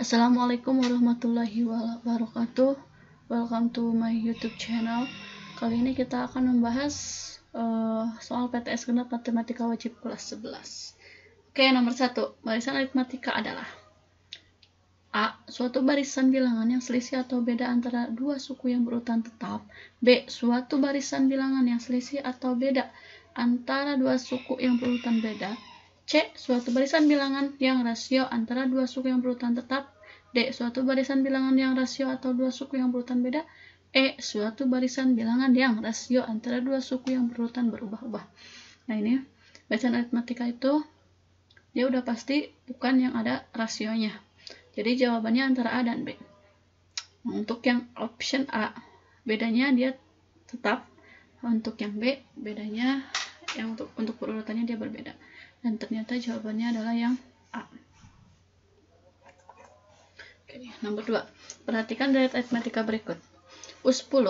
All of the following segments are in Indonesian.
Assalamualaikum warahmatullahi wabarakatuh. Welcome to my YouTube channel. Kali ini kita akan membahas soal PTS Genap Matematika Wajib kelas 11. Oke, nomor 1. Barisan aritmatika adalah A. Suatu barisan bilangan yang selisih atau beda antara dua suku yang berurutan tetap. B. Suatu barisan bilangan yang selisih atau beda antara dua suku yang berurutan beda. C. Suatu barisan bilangan yang rasio antara dua suku yang berurutan tetap. D. Suatu barisan bilangan yang rasio atau dua suku yang berurutan beda. E. Suatu barisan bilangan yang rasio antara dua suku yang berurutan berubah-ubah. Nah, ini barisan aritmatika itu dia udah pasti bukan yang ada rasionya. Jadi jawabannya antara A dan B. Nah, untuk yang option A, bedanya dia tetap. Untuk yang B, bedanya yang untuk urutannya dia berbeda. Dan ternyata jawabannya adalah yang A. Oke, nomor 2. Perhatikan dari aritmatika berikut. U10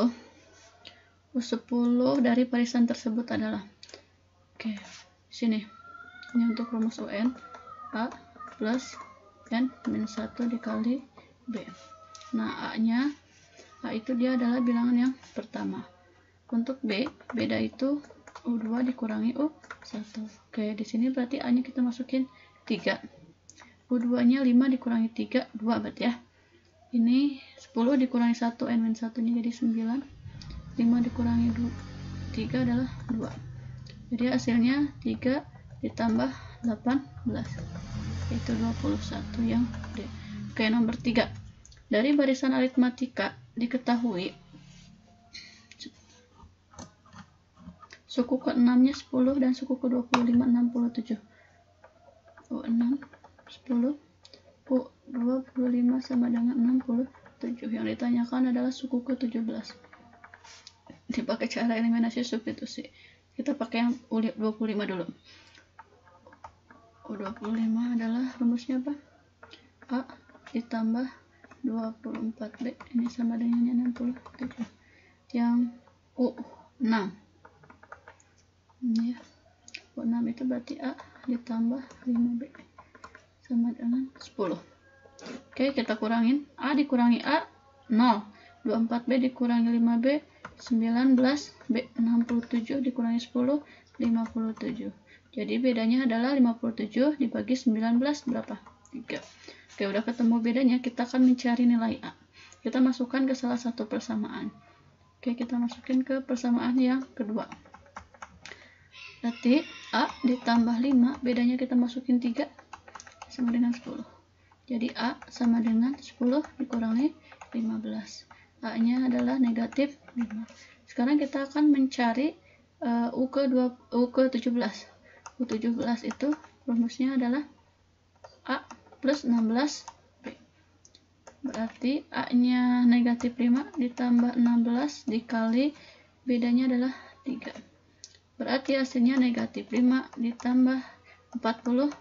dari barisan tersebut adalah sini. Ini untuk rumus UN A plus N min 1 dikali B. Nah, A itu dia adalah bilangan yang pertama. Untuk B, beda itu U2 dikurangi U1. Oke, di sini berarti A-nya kita masukin 3. U2-nya 5 dikurangi 3, 2 berarti ya. Ini 10 dikurangi 1, N min 1-nya jadi 9. 5 dikurangi 3 adalah 2. Jadi hasilnya 3 ditambah 18. Itu 21 yang D. Oke, nomor 3. Dari barisan aritmatika diketahui suku ke-6-nya 10 dan suku ke-25 67. U6 10 U25 sama dengan 67. Yang ditanyakan adalah suku ke-17. Dipakai cara eliminasi substitusi. Kita pakai yang U25 dulu. U25 adalah rumusnya apa? A ditambah 24B. Ini sama dengan 67. Yang U6. Ini ya. U6 itu berarti A ditambah 5B sama dengan 10. Oke, kita kurangin. A dikurangi A 0. 24B dikurangi 5B 19B. 67 dikurangi 10 57. Jadi bedanya adalah 57 dibagi 19 berapa? 3. Oke, udah ketemu bedanya, kita akan mencari nilai A. Kita masukkan ke salah satu persamaan. Oke, kita masukin ke persamaan yang kedua. Berarti A ditambah 5, bedanya kita masukin 3 sama dengan 10. Jadi A sama dengan 10 dikurangi 15. A-nya adalah negatif 5. Sekarang kita akan mencari U17. U17 itu rumusnya adalah A plus 16B. Berarti A-nya negatif 5 ditambah 16 dikali bedanya adalah 3. Berarti hasilnya negatif 5 ditambah 48.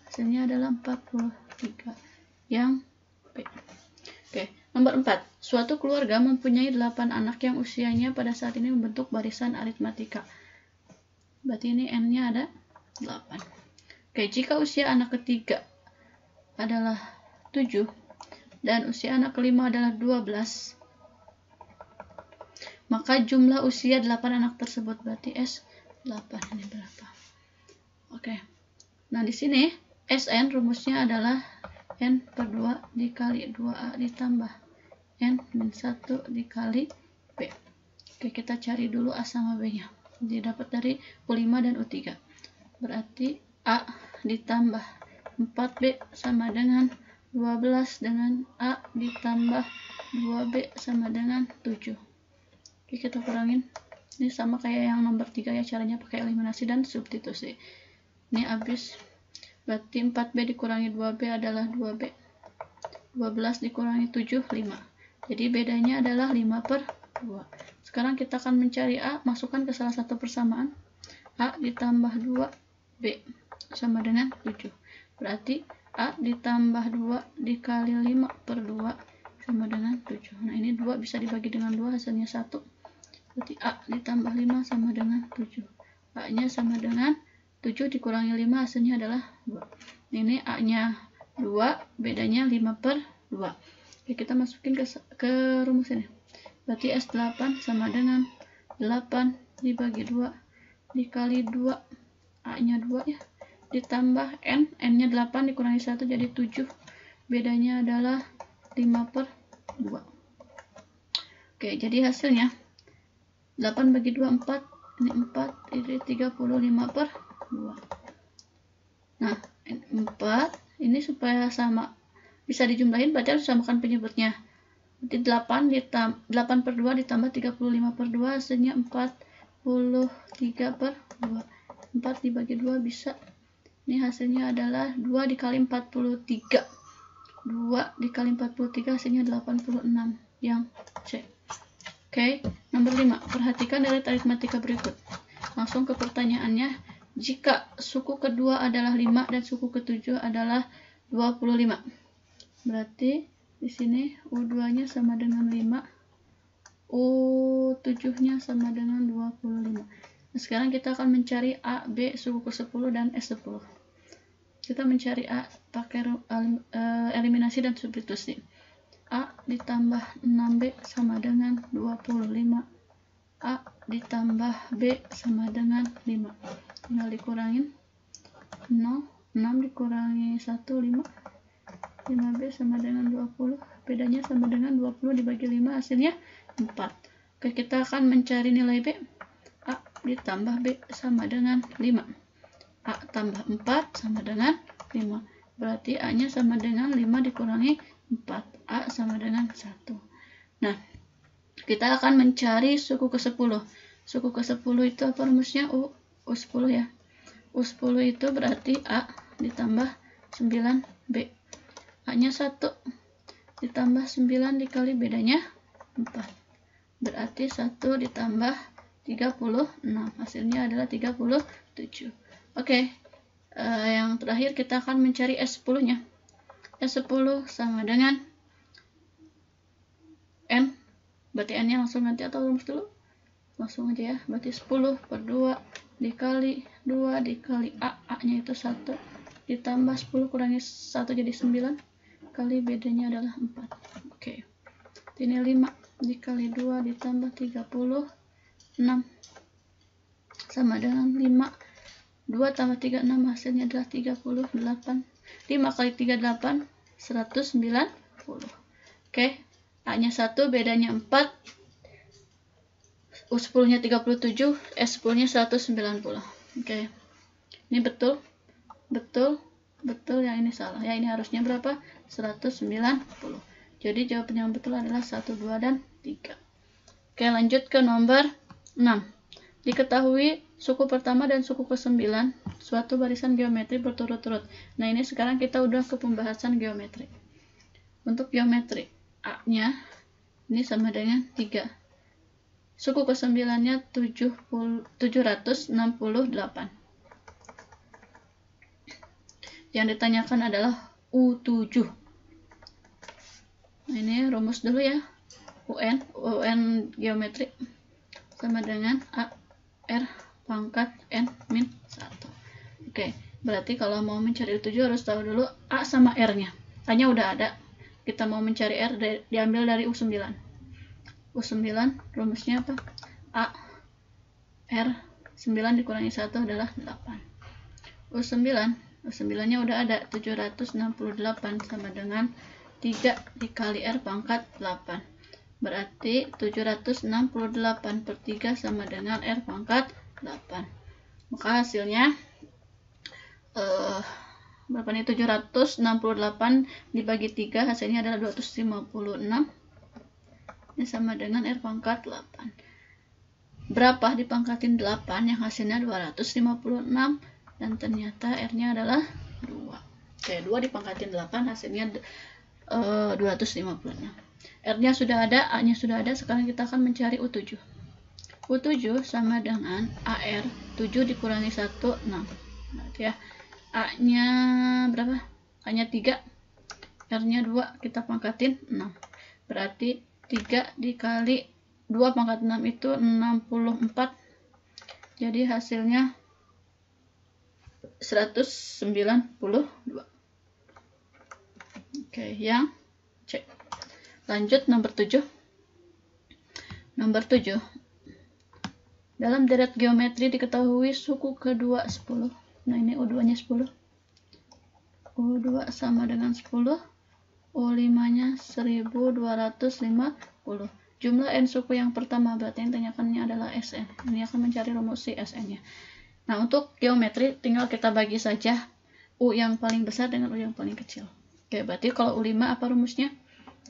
Hasilnya adalah 43. Yang B. Oke, nomor 4. Suatu keluarga mempunyai 8 anak yang usianya pada saat ini membentuk barisan aritmatika. Berarti ini N-nya ada 8. Oke, jika usia anak ketiga adalah 7 dan usia anak kelima adalah 12, maka jumlah usia 8 anak tersebut berarti S8 ini berapa? Oke. Nah, di sini SN rumusnya adalah N per 2 dikali 2A ditambah N min 1 dikali B. Oke, kita cari dulu A sama B-nya. Jadi dapat dari U5 dan U3. Berarti A ditambah 4B sama dengan 12 dengan A ditambah 2B sama dengan 7. Oke, kita kurangin. Ini sama kayak yang nomor 3 ya, caranya pakai eliminasi dan substitusi. Ini habis. Berarti 4B dikurangi 2B adalah 2B. 12 dikurangi 7, 5. Jadi bedanya adalah 5 per 2. Sekarang kita akan mencari A, masukkan ke salah satu persamaan. A ditambah 2B sama dengan 7. Berarti A ditambah 2 dikali 5 per 2 sama dengan 7. Nah, ini 2 bisa dibagi dengan 2, hasilnya 1. Berarti A ditambah 5 sama dengan 7. A-nya sama dengan 7 dikurangi 5, hasilnya adalah 2. Ini A-nya 2, bedanya 5/2. Oke, kita masukin ke rumus ini. Berarti S8 sama dengan 8 dibagi 2 dikali 2, A-nya 2 ya, ditambah N, N-nya 8 dikurangi 1 jadi 7, bedanya adalah 5/2. Oke, jadi hasilnya 8 bagi 2, 4, ini 4, ini 35/2. Nah, 4, ini supaya sama, bisa dijumlahin, berarti harus samakan penyebutnya. Berarti 8/2 ditambah 35/2, hasilnya 43/2. 4 dibagi 2 bisa. Ini hasilnya adalah 2 dikali 43. 2 dikali 43 hasilnya 86. Yang C. Oke, nomor 5. Perhatikan dari aritmatika berikut. Langsung ke pertanyaannya. Jika suku kedua adalah 5 dan suku ketujuh adalah 25. Berarti di sini U2-nya sama dengan 5, U7-nya sama dengan 25. Nah, sekarang kita akan mencari A, B, suku ke-10 dan S10. Kita mencari A pakai eliminasi dan substitusi. A ditambah 6B sama dengan 25. A ditambah B sama dengan 5. Tinggal dikurangin 0, 6 dikurangi 1, 5. 5B sama dengan 20. Bedanya sama dengan 20 dibagi 5, hasilnya 4. Oke, kita akan mencari nilai B. A ditambah B sama dengan 5. A tambah 4 sama dengan 5. Berarti A-nya sama dengan 5 dikurangi 4. A sama dengan 1. Nah, kita akan mencari suku ke-10. Suku ke-10 itu apa rumusnya? U10 ya. U10 itu berarti A ditambah 9B. A-nya 1 ditambah 9 dikali bedanya 4. Berarti 1 ditambah 36. Hasilnya adalah 37. Oke. Yang terakhir kita akan mencari S10-nya. S10 sama dengan N. Berarti N-nya langsung nanti atau rumus dulu? Langsung aja ya. Berarti 10/2 dikali 2 dikali A. A-nya itu 1. Ditambah 10 kurangi 1 jadi 9. Kali bedanya adalah 4. Oke. Ini 5 dikali 2 ditambah 36 sama dengan 5. 2 tambah 36 hasilnya adalah 38. 5 kali 38 190. Oke. A-nya 1, bedanya 4. U10-nya 37, S10-nya 190. Oke. Ini betul. Betul, yang ini salah. Ya, ini harusnya berapa? 190. Jadi jawaban yang betul adalah 1, 2, dan 3. Oke, lanjut ke nomor 6. Diketahui suku pertama dan suku ke-9 suatu barisan geometri berturut-turut. Nah, ini sekarang kita udah ke pembahasan geometri. Untuk geometri, A-nya ini sama dengan 3. Suku ke-9-nya 768. Yang ditanyakan adalah U7. Nah, ini rumus dulu ya. UN geometri sama dengan A R pangkat N min 1. Oke, berarti kalau mau mencari U7 harus tahu dulu A sama R-nya. A-nya udah ada. Kita mau mencari R, diambil dari U9. U9 rumusnya apa? A R 9 dikurangi 1 adalah 8. U9-nya udah ada, 768 sama dengan 3 dikali R pangkat 8. Berarti 768/3 sama dengan R pangkat 8. Maka hasilnya berapa nih? 768 dibagi 3 hasilnya adalah 256. Ini sama dengan R pangkat 8. Berapa dipangkatin 8? Yang hasilnya 256. Dan ternyata R-nya adalah 2. Oke, 2 dipangkatin 8 hasilnya 256. R-nya sudah ada, A-nya sudah ada. Sekarang kita akan mencari U7. U7 sama dengan AR 7 dikurangi 1, 6. Berarti ya, A-nya berapa? A-nya 3, R-nya 2, kita pangkatin 6. Berarti 3 dikali 2 pangkat 6 itu 64. Jadi hasilnya 192. Oke, yang C. Lanjut nomor 7. Nomor 7. Dalam deret geometri diketahui suku kedua 10. Nah, ini U2-nya 10. U2 sama dengan 10. U5-nya 1250. Jumlah N suku yang pertama, berarti yang tanyakannya adalah Sn. Ini akan mencari rumus si Sn-nya. Nah, untuk geometri tinggal kita bagi saja U yang paling besar dengan U yang paling kecil. Oke, berarti kalau U5 apa rumusnya?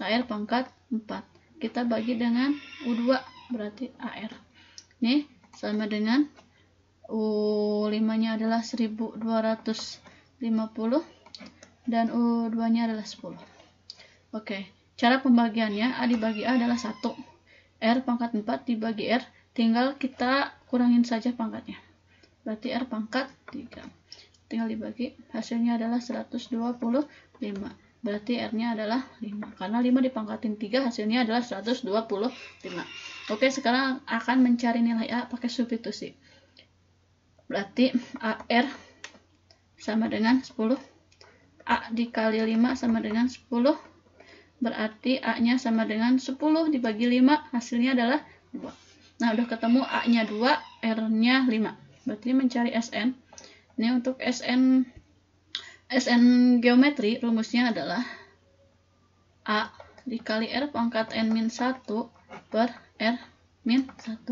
AR pangkat 4. Kita bagi dengan U2, berarti AR. Ini sama dengan U5-nya adalah 1250 dan U2-nya adalah 10. Oke, cara pembagiannya A dibagi A adalah 1. R pangkat 4 dibagi R, tinggal kita kurangin saja pangkatnya. Berarti R pangkat 3. Tinggal dibagi, hasilnya adalah 125. Berarti R-nya adalah 5. Karena 5 dipangkatin 3, hasilnya adalah 125. Oke, sekarang akan mencari nilai A pakai substitusi. Berarti AR sama dengan 10. A dikali 5 sama dengan 10. Berarti A-nya sama dengan 10 dibagi 5, hasilnya adalah 2. Nah, udah ketemu A-nya 2, R-nya 5. Berarti mencari Sn. Ini untuk Sn geometri, rumusnya adalah A dikali R pangkat N-1 per R-1.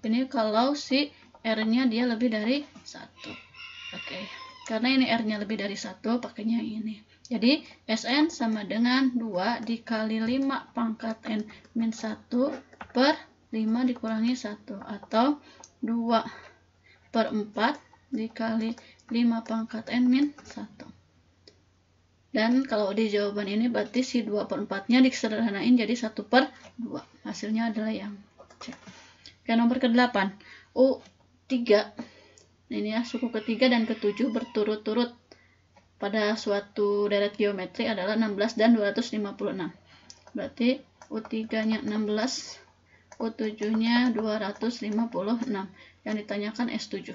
Ini kalau si R-nya dia lebih dari 1. Oke, karena ini R-nya lebih dari 1, pakainya ini. Jadi, Sn sama dengan 2 dikali 5 pangkat N-1 per 5 dikurangi 1. Atau 2 per 4 dikali 5 pangkat N-1. Dan kalau di jawaban ini berarti si 2 per 4-nya disederhanain jadi 1 per 2. Hasilnya adalah yang C. Oke, nomor ke-8. U3. Ini ya, suku ketiga dan ke-7 berturut-turut pada suatu deret geometri adalah 16 dan 256. Berarti U3-nya 16, U7-nya 256. Yang ditanyakan S7.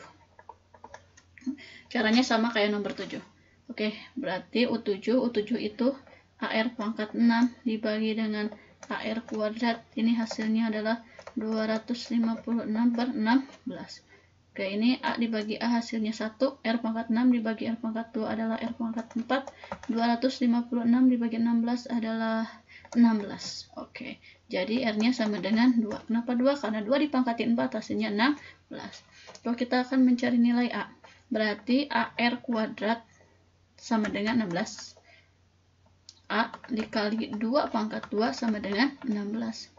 Caranya sama kayak nomor 7. Oke, berarti U7 itu AR pangkat 6 dibagi dengan AR kuadrat. Ini hasilnya adalah 256 per 16. Oke, ini A dibagi A hasilnya 1. R pangkat 6 dibagi R pangkat 2 adalah R pangkat 4. 256 dibagi 16 adalah 16. Oke, jadi R-nya sama dengan 2. Kenapa 2? Karena 2 dipangkatin 4 hasilnya 16. Lalu kita akan mencari nilai A. Berarti AR kuadrat sama dengan 16. A dikali 2 pangkat 2 sama dengan 16.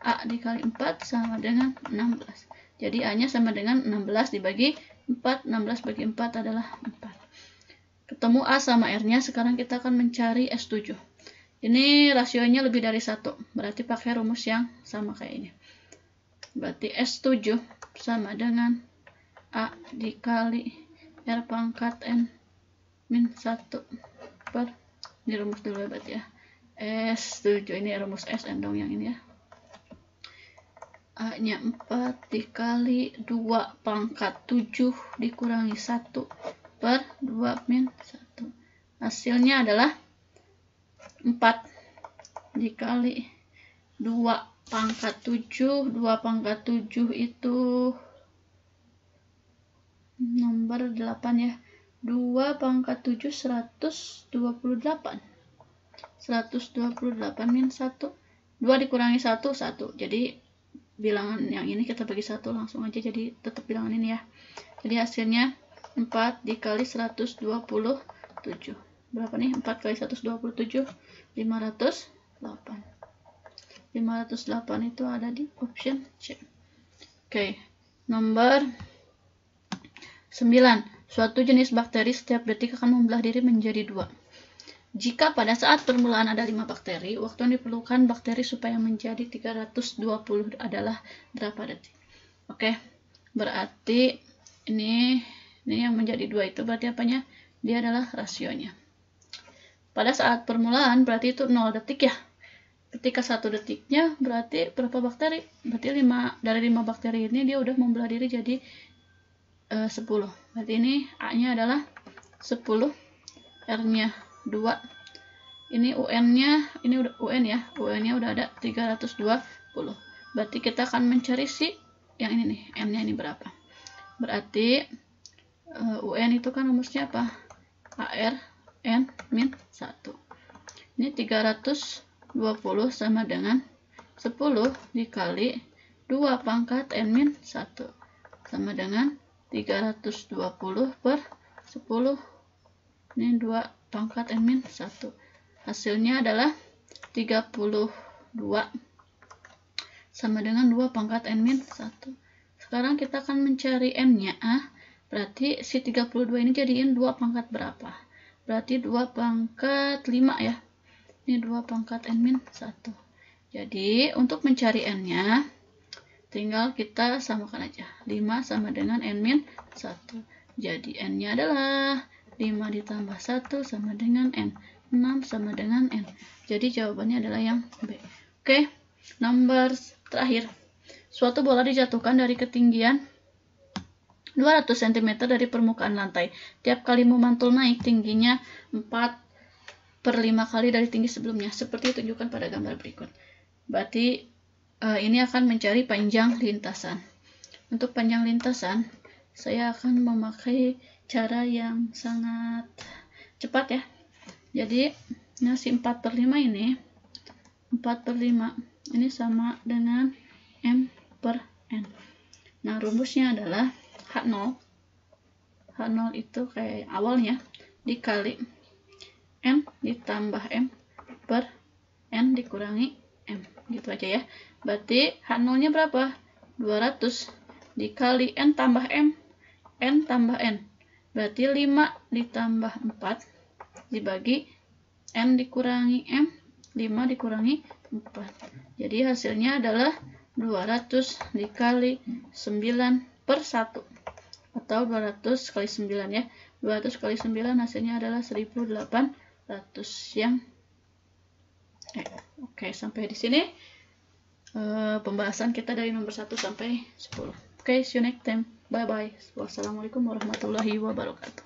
A dikali 4 sama dengan 16. Jadi A-nya sama dengan 16 dibagi 4. 16 bagi 4 adalah 4. Ketemu A sama R-nya, sekarang kita akan mencari S7. Ini rasionya lebih dari 1. Berarti pakai rumus yang sama kayak ini. Berarti S7 sama dengan A dikali R pangkat N-1 per, ini rumus dulu ya berarti ya, S7, ini rumus Sn dong yang ini ya. A nya 4 dikali 2 pangkat 7 dikurangi 1 per 2 min 1. Hasilnya adalah 4 dikali 2 pangkat 7. 2 pangkat 7 itu nomor 8 ya. 2 pangkat 7 128. 128 min 1. 2 dikurangi 1, 1. Jadi bilangan yang ini kita bagi 1 langsung aja, jadi tetap bilangan ini ya. Jadi hasilnya 4 dikali 127. Berapa nih? 4 kali 127, 508. 508 itu ada di option C. Oke, nomor 9. Suatu jenis bakteri setiap detik akan membelah diri menjadi 2. Jika pada saat permulaan ada 5 bakteri, waktu yang diperlukan bakteri supaya menjadi 320 adalah berapa detik? Oke, berarti ini yang menjadi 2 itu berarti apanya? Dia adalah rasionya. Pada saat permulaan berarti itu 0 detik ya. Ketika 1 detiknya berarti berapa bakteri? Berarti 5, dari 5 bakteri ini dia udah membelah diri jadi 10. Berarti ini A-nya adalah 10, R-nya 2, ini UN-nya, ini udah UN ya, UN-nya udah ada 320. Berarti kita akan mencari si yang ini nih, M-nya ini berapa. Berarti UN itu kan rumusnya apa? AR N min 1. Ini 320 sama dengan 10 dikali 2 pangkat N min 1 sama dengan 320 per 10. Ini 2 pangkat N min 1. Hasilnya adalah 32 sama dengan 2 pangkat N min 1. Sekarang kita akan mencari N-nya. Berarti si 32 ini jadiin 2 pangkat berapa? Berarti 2 pangkat 5 ya. Ini 2 pangkat N min 1. Jadi untuk mencari N-nya, tinggal kita samakan aja. 5 sama dengan N min 1. Jadi N-nya adalah 5 ditambah 1 sama dengan N. 6 sama dengan N. Jadi jawabannya adalah yang B. Oke, nomor terakhir. Suatu bola dijatuhkan dari ketinggian 200 cm dari permukaan lantai. Tiap kali memantul naik, tingginya 4/5 kali dari tinggi sebelumnya. Seperti ditunjukkan pada gambar berikut. Berarti ini akan mencari panjang lintasan. Untuk panjang lintasan, saya akan memakai cara yang sangat cepat ya. Jadi si 4/5 ini, 4/5 ini sama dengan M per N. Nah, rumusnya adalah H0. H0 itu kayak awalnya dikali N ditambah M per N dikurangi M. Gitu aja ya. Berarti H0-nya berapa? 200 dikali N tambah M. N tambah N. Berarti 5 ditambah 4 dibagi N dikurangi M, 5 dikurangi 4. Jadi hasilnya adalah 200 dikali 9/1. Atau 200 kali 9 ya. 200 kali 9 hasilnya adalah 1800 yang Oke, sampai di sini pembahasan kita dari nomor 1 sampai 10. Oke, see you next time. Bye bye. Wassalamualaikum warahmatullahi wabarakatuh.